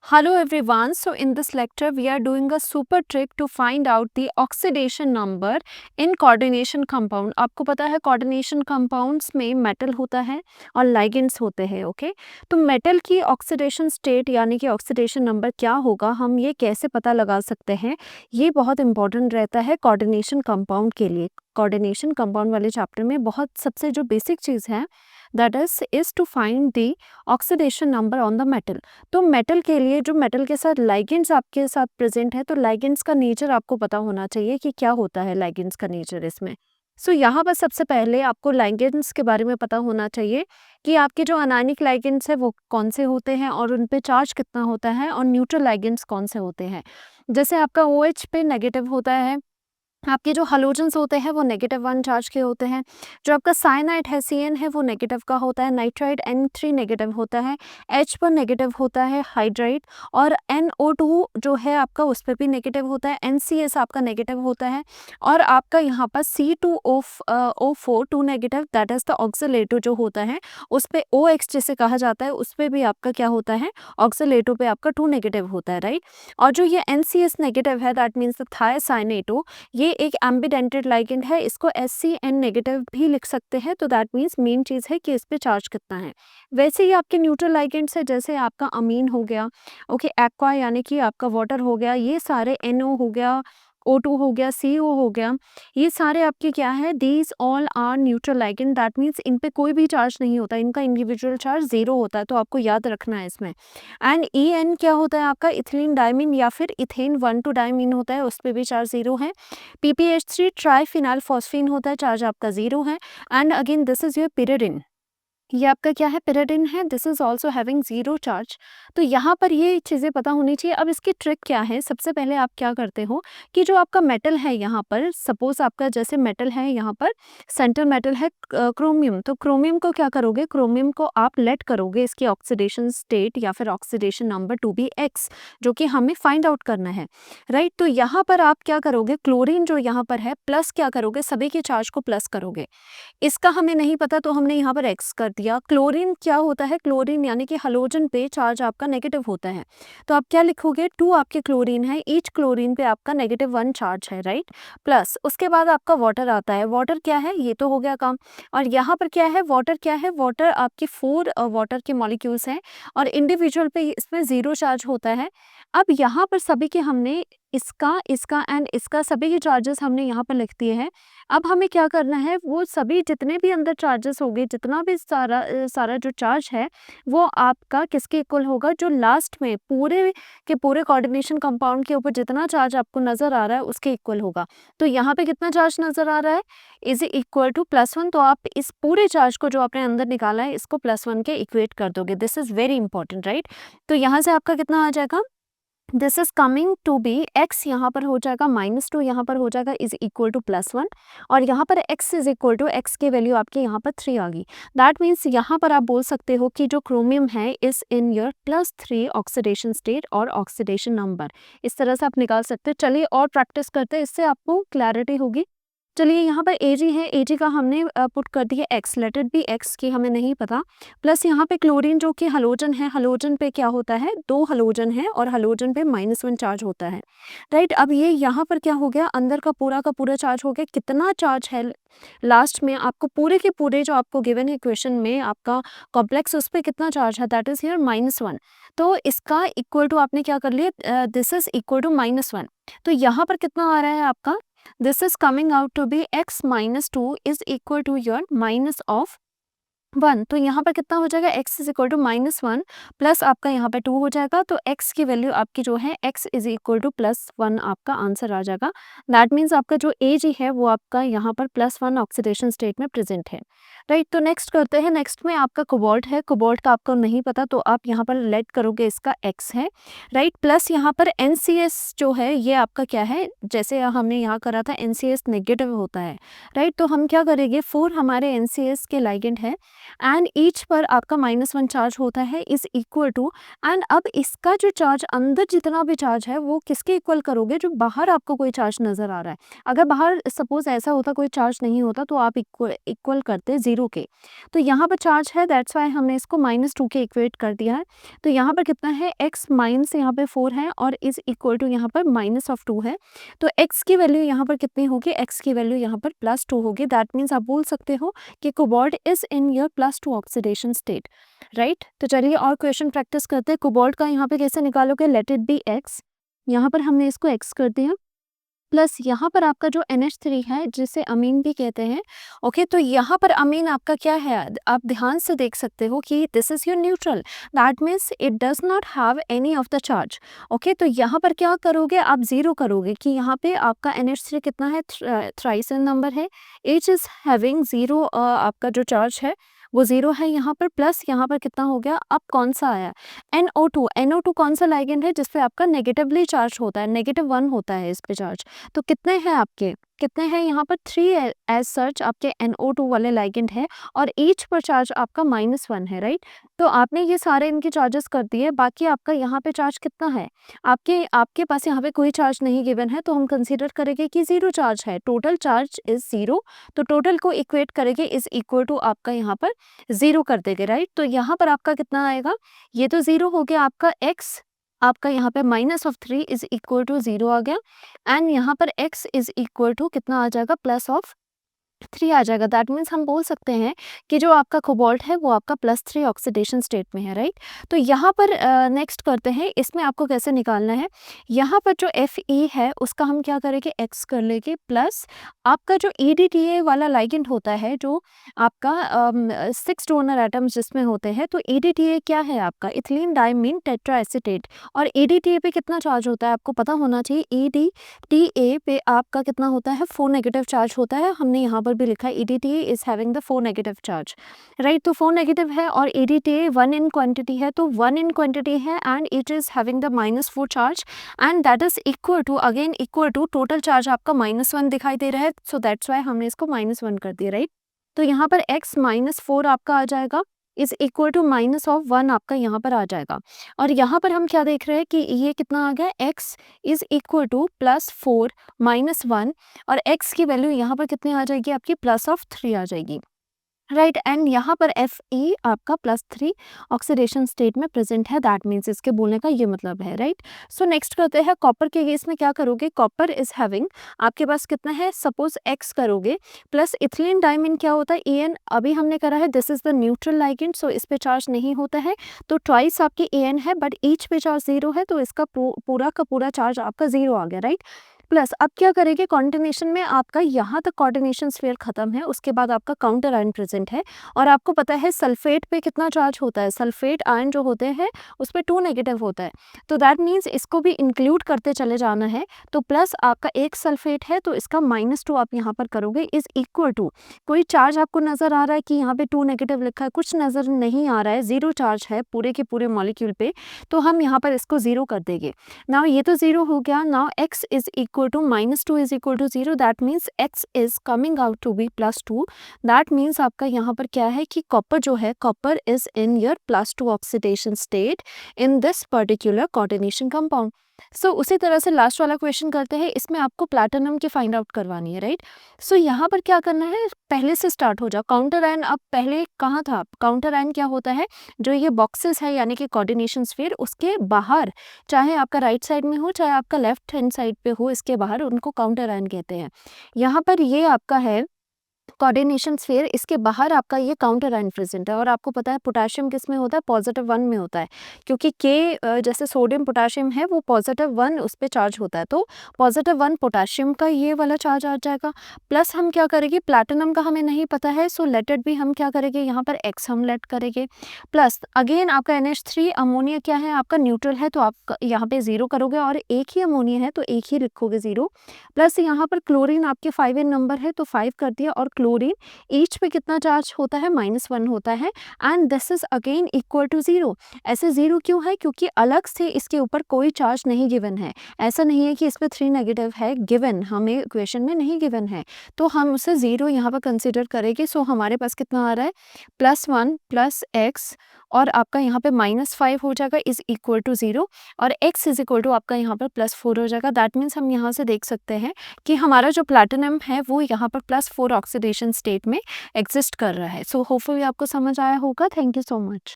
Hello everyone. So in this lecture we are doing a super trick to find out the oxidation number in coordination compound. आपको पता है coordination compounds में metal होता है और ligands होते हैं, ओके तो metal की oxidation state यानी कि oxidation number क्या होगा, हम ये कैसे पता लगा सकते हैं, ये बहुत important रहता है coordination compound के लिए. coordination compound वाले चैप्टर में बहुत सबसे जो बेसिक चीज़ है that is to find the oxidation number on the metal. तो मेटल के लिए जो मेटल के साथ लाइगेंड्स आपके साथ प्रेजेंट है, तो लाइगेंड्स का नेचर आपको पता होना चाहिए कि क्या होता है लाइगेंड्स का नेचर इसमें. सो यहाँ पर सबसे पहले आपको लाइगेंड्स के बारे में पता होना चाहिए कि आपके जो अनायनिक लाइगेंड्स है वो कौन से होते हैं और उन पे चार्ज कितना होता है, और न्यूट्रल लाइगेंड्स कौन से होते हैं. जैसे आपका OH पे नेगेटिव होता है, आपके जो हलोजेंस होते हैं वो -1 चार्ज के होते हैं. जो आपका साइनाइड है CN है वो नेगेटिव का होता है. नाइट्राइड N3 नेगेटिव होता है. H पर नेगेटिव होता है हाइड्राइड, और NO2 जो है आपका उस पर भी नेगेटिव होता है. NCS आपका नेगेटिव होता है, और आपका यहाँ पर C2O4 2 negative that is the oxalato जो होता है उस पे OX जिसे कहा जाता है उस पे भी आपका क्या होता है, ऑक्सीलेटो पे आपका 2 नेगेटिव होता है, राइट. और जो ये NCS नेगेटिव है दैट मीन्स द थायोसाइनेटो, ये एक एम्बिडेंटेड लाइगेंड है, इसको SCN नेगेटिव भी लिख सकते हैं. तो दैट मीन्स मेन चीज़ है कि इस पे चार्ज कितना है. वैसे ही आपके न्यूट्रल लाइगेंड्स है, जैसे आपका अमीन हो गया, ओके एक्वा यानी कि आपका वाटर हो गया, ये सारे NO हो गया, O2 हो गया, CO हो गया, ये सारे आपके क्या है, these all are neutral ligand. That means इन पे कोई भी चार्ज नहीं होता, इनका इंडिविजुअल चार्ज 0 होता है, तो आपको याद रखना है इसमें. एंड EN क्या होता है आपका, इथिलीन डायमीन या फिर इथेन 1,2 डायमीन होता है, उस पर भी चार्ज 0 है. PPH3 ट्राइफिनाइल फॉस्फीन होता है, चार्ज आपका 0 है. And again this is your pyridine, ये आपका क्या है, पिरिडिन है, this is also having 0 charge. तो यहाँ पर ये चीज़ें पता होनी चाहिए. अब इसकी ट्रिक क्या है, सबसे पहले आप क्या करते हो कि जो आपका मेटल है यहाँ पर, सपोज आपका जैसे मेटल है यहाँ पर, सेंटर मेटल है क्रोमियम, तो क्रोमियम को क्या करोगे, क्रोमियम को आप लेट करोगे इसकी ऑक्सीडेशन स्टेट या फिर oxidation number to be X, जो कि हमें फाइंड आउट करना है, राइट. तो यहाँ पर आप क्या करोगे, क्लोरीन जो यहाँ पर है प्लस क्या करोगे, सभी के चार्ज को प्लस करोगे. इसका हमें नहीं पता तो हमने यहाँ पर X कर दिया. क्लोरीन क्या होता है, क्लोरीन यानी कि हलोजन पे चार्ज आपका नेगेटिव होता है, तो आप क्या लिखोगे, 2 आपके क्लोरीन है, ईच क्लोरीन पे आपका -1 चार्ज है, राइट. प्लस उसके बाद आपका वाटर आता है. वाटर क्या है, ये तो हो गया काम. और यहाँ पर क्या है, वाटर क्या है, वाटर आपके 4 वाटर के मॉलिक्यूल्स हैं, और इंडिविजुअल पे इसमें 0 चार्ज होता है. अब यहाँ पर सभी के हमने इसका इसका एंड इसका सभी के चार्जेस हमने यहाँ पर लिख दिए हैं. अब हमें क्या करना है, वो सभी जितने भी अंदर चार्जेस होंगे, जितना भी सारा जो चार्ज है वो आपका किसके इक्वल होगा, जो लास्ट में पूरे के पूरे कोऑर्डिनेशन कंपाउंड के ऊपर जितना चार्ज आपको नज़र आ रहा है उसके इक्वल होगा. तो यहाँ पे कितना चार्ज नज़र आ रहा है, इज इक्वल टू +1. तो आप इस पूरे चार्ज को जो आपने अंदर निकाला है इसको +1 के इक्वेट कर दोगे. This is very important, right. तो यहाँ से आपका कितना आ जाएगा, this is coming to be X यहाँ पर हो जाएगा -2, यहाँ पर हो जाएगा इज इक्वल टू +1, और यहाँ पर X is equal to X की वैल्यू आपके यहाँ पर 3 आ गई. दैट मीन्स यहाँ पर आप बोल सकते हो कि जो क्रोमियम है is in your +3 oxidation state और ऑक्सीडेशन नंबर. इस तरह से आप निकाल सकते हो. चलिए और प्रैक्टिस करते हैं, इससे आपको क्लैरिटी होगी. चलिए यहाँ पर Ag है, Ag का हमने पुट कर दिया X, let it be X की हमें नहीं पता. प्लस यहाँ पे क्लोरीन जो कि हलोजन है, हलोजन पे क्या होता है, 2 हलोजन है और हलोजन पे -1 चार्ज होता है, राइट. अब ये यहाँ पर क्या हो गया, अंदर का पूरा चार्ज हो गया. कितना चार्ज है लास्ट में, आपको पूरे के पूरे जो आपको गिवन है क्वेश्चन में आपका कॉम्प्लेक्स, उस पर कितना चार्ज है, दैट इज हियर -1. तो इसका इक्वल टू आपने क्या कर लिया, दिस इज इक्वल टू -1. तो यहाँ पर कितना आ रहा है आपका, this is coming out to be X minus 2 is equal to your minus of 1. तो यहाँ पर कितना हो जाएगा, X is equal to -1 plus आपका यहाँ पे 2 हो जाएगा. तो X की वैल्यू आपकी जो है X इज इक्वल टू +1 आपका आंसर आ जाएगा. दैट मीन्स आपका जो Ag है वो आपका यहाँ पर +1 ऑक्सीडेशन स्टेट में प्रेजेंट है, राइट. तो नेक्स्ट करते हैं. नेक्स्ट में आपका कोबाल्ट है, कोबाल्ट का आपको नहीं पता तो आप यहाँ पर लेट करोगे इसका X है, राइट. प्लस यहाँ पर NCS जो है ये आपका क्या है, जैसे हमने यहाँ करा था NCS नेगेटिव होता है, राइट. तो हम क्या करेंगे, 4 हमारे NCS के लाइगेंड है, एंड ईच पर आपका -1 चार्ज होता है इज इक्वल टू, एंड अब इसका जो चार्ज अंदर जितना भी चार्ज है वो किसके इक्वल करोगे, जो बाहर आपको कोई चार्ज नज़र आ रहा है। अगर बाहर सपोज ऐसा होता कोई चार्ज नहीं होता तो आप इक्वल करते 0 के। तो यहाँ पर चार्ज है, दैट्स वाई हमने इसको -2 के इक्वेट कर दिया है। तो यहाँ पर कितना है, x माइनस यहाँ पे 4 है और इज इक्वल टू यहाँ पर -2 है। तो x की वैल्यू यहाँ पर कितनी होगी, x की वैल्यू यहाँ पर +2 होगी। दैट मीन्स आप बोल सकते हो कि cobalt is in your +2 oxidation state, right. तो चलिए और क्वेश्चन प्रैक्टिस करते हैं। कोबाल्ट का यहाँ पे कैसे निकालोगे, लेट इट बी x, यहाँ पर हमने इसको x कर दिया, प्लस यहाँ पर आपका जो NH3 है जिसे अमीन भी कहते हैं। ओके, तो यहाँ पर अमीन आपका क्या है, आप ध्यान से देख सकते हो कि this is your neutral, that means it does not have any of the charge. Okay, तो यहाँ पर क्या करोगे, आप 0 करोगे कि यहाँ पे आपका NH3 कितना है, थ्राइस नंबर है, H इज हैविंग 0, आपका जो चार्ज है वो 0 है यहाँ पर, प्लस यहाँ पर कितना हो गया, अब कौन सा आया, NO2 कौन सा लाइगेंड है जिसपे आपका नेगेटिवली चार्ज होता है, -1 होता है इस पे चार्ज। तो कितने हैं आपके, कितने हैं यहाँ पर 3 एज सच आपके NO2 वाले लाइगेंड है, और ईच पर चार्ज आपका -1 है, राइट। तो आपने ये सारे इनके चार्जेस कर दिए, बाकी आपका यहाँ पे चार्ज कितना है, आपके आपके पास यहाँ पे कोई चार्ज नहीं गिवन है, तो हम कंसीडर करेंगे कि 0 चार्ज है, टोटल चार्ज इज 0। तो टोटल को इक्वेट करेंगे इज इक्वल टू आपका यहाँ पर 0 कर देंगे, राइट। तो यहाँ पर आपका कितना आएगा, ये तो 0 हो गया आपका x, आपका यहाँ पे -3 इज इक्वल टू 0 आ गया, एंड यहाँ पर x इज इक्वल टू कितना आ जाएगा, +3 आ जाएगा। दैट मीन्स हम बोल सकते हैं कि जो आपका कोबाल्ट है वो आपका +3 ऑक्सीडेशन स्टेट में है, राइट। तो यहाँ पर नेक्स्ट करते हैं, इसमें आपको कैसे निकालना है, यहाँ पर जो Fe है उसका हम क्या करेंगे, x कर लेंगे, प्लस आपका जो EDTA वाला लाइगेंड होता है, जो आपका 6 डोनर एटम्स जिसमें होते हैं, तो EDTA क्या है आपका, इथिलीन डाइमीन टेट्राएसीटेट, और EDTA पे कितना चार्ज होता है आपको पता होना चाहिए, EDTA पे आपका कितना होता है, 4 नेगेटिव चार्ज होता है। हमने यहाँ पर भी लिखा है EDTA is having the 4 negative charge, right. तो 4 नेगेटिव है और EDTA 1 इन क्वांटिटी है, तो 1 इन क्वांटिटी है and it is having the -4 charge, and that is equal to again equal to total charge आपका -1 दिखाई दे रहा है, सो दैट्स वाई हमने इसको -1 कर दिया, राइट। तो यहाँ पर x -4 आपका आ जाएगा इज इक्वल टू -1 आपका यहाँ पर आ जाएगा, और यहाँ पर हम क्या देख रहे हैं कि ये कितना आ गया, x इज इक्वल टू +4 -1, और x की वैल्यू यहाँ पर कितनी आ जाएगी आपकी, +3 आ जाएगी, राइट। एंड यहाँ पर Fe आपका +3 ऑक्सीडेशन स्टेट में प्रेजेंट है, दैट मीन्स इसके बोलने का ये मतलब है, राइट। सो नेक्स्ट करते हैं कॉपर के केस में क्या करोगे, कॉपर इज हैविंग आपके पास कितना है, सपोज x करोगे, प्लस इथिलीन डाइमीन क्या होता है, En अभी हमने करा है, this is the neutral ligand, so इस पे चार्ज नहीं होता है, तो ट्वाइस आपकी En है, बट ईच पे चार्ज 0 है, तो इसका पूरा का पूरा चार्ज आपका 0 आ गया, राइट। प्लस अब क्या करेंगे, कोऑर्डिनेशन में आपका यहाँ तक कोऑर्डिनेशन स्फीयर खत्म है, उसके बाद आपका काउंटर आयन प्रेजेंट है, और आपको पता है सल्फेट पे कितना चार्ज होता है, सल्फेट आयन जो होते हैं उस पर 2 नेगेटिव होता है, तो दैट मीन्स इसको भी इंक्लूड करते चले जाना है। तो प्लस आपका एक सल्फेट है, तो इसका -2 आप यहाँ पर करोगे इज इक्वल टू, कोई चार्ज आपको नजर आ रहा है कि यहाँ पे 2 नेगेटिव लिखा है, कुछ नजर नहीं आ रहा है, 0 चार्ज है पूरे के पूरे मॉलिक्यूल पे, तो हम यहाँ पर इसको 0 कर देंगे। नाउ ये तो 0 हो गया, now x is equal to -2 is equal to 0, that means x is coming out to be +2, that means आपका यहाँ पर क्या है कि कॉपर जो है, copper is in your +2 oxidation state in this particular coordination compound. So उसी तरह से लास्ट वाला क्वेश्चन करते हैं, इसमें आपको प्लैटिनम की फाइंड आउट करवानी है, राइट। सो यहाँ पर क्या करना है, पहले से स्टार्ट हो जाओ, काउंटर आयन अब पहले कहाँ था, काउंटर आयन क्या होता है, जो ये बॉक्सेस है यानी कि कोऑर्डिनेशन स्फीयर, उसके बाहर, चाहे आपका राइट साइड में हो चाहे आपका लेफ्ट हैंड साइड पे हो, इसके बाहर उनको काउंटर आयन कहते हैं। यहाँ पर ये आपका है कोऑर्डिनेशन स्फीयर, इसके बाहर आपका ये काउंटर आयन प्रेजेंट है, और आपको पता है पोटेशियम किस में होता है, +1 में होता है, क्योंकि K जैसे सोडियम पोटेशियम है वो +1 उस पर चार्ज होता है, तो +1 पोटेशियम का ये वाला चार्ज आ जाएगा। प्लस हम क्या करेंगे, प्लैटिनम का हमें नहीं पता है, सो लेट इट भी हम क्या करेंगे, यहाँ पर x हम लेट करेंगे, प्लस अगेन आपका NH3 अमोनिया क्या है आपका न्यूट्रल है, तो आप यहाँ पे 0 करोगे, और एक ही अमोनिया है तो एक ही लिखोगे 0, प्लस यहाँ पर क्लोरीन आपके 5 इन नंबर है तो 5 कर दिया, और क्लोरीन, ईच पे कितना चार्ज होता है, -1 होता है and this is again equal to 0। ऐसे 0 क्यों है, क्योंकि अलग से इसके ऊपर कोई चार्ज नहीं गिवन है। ऐसा नहीं है कि इसमें 3 नेगेटिव है, गिवन हमें इक्वेशन में नहीं गिवन है, तो हम उसे 0 यहाँ पर कंसिडर करेंगे। सो हमारे पास कितना आ रहा है, +1 + x और आपका यहाँ पे -5 हो जाएगा इज इक्वल टू 0 और x इज इक्वल टू आपका यहाँ पर +4 हो जाएगा। दैट मीन्स हम यहाँ से देख सकते हैं कि हमारा जो प्लैटिनम है वो यहाँ पर +4 ऑक्सीडेशन स्टेट में एग्जिस्ट कर रहा है। सो होपफुली आपको समझ आया होगा। Thank you so much.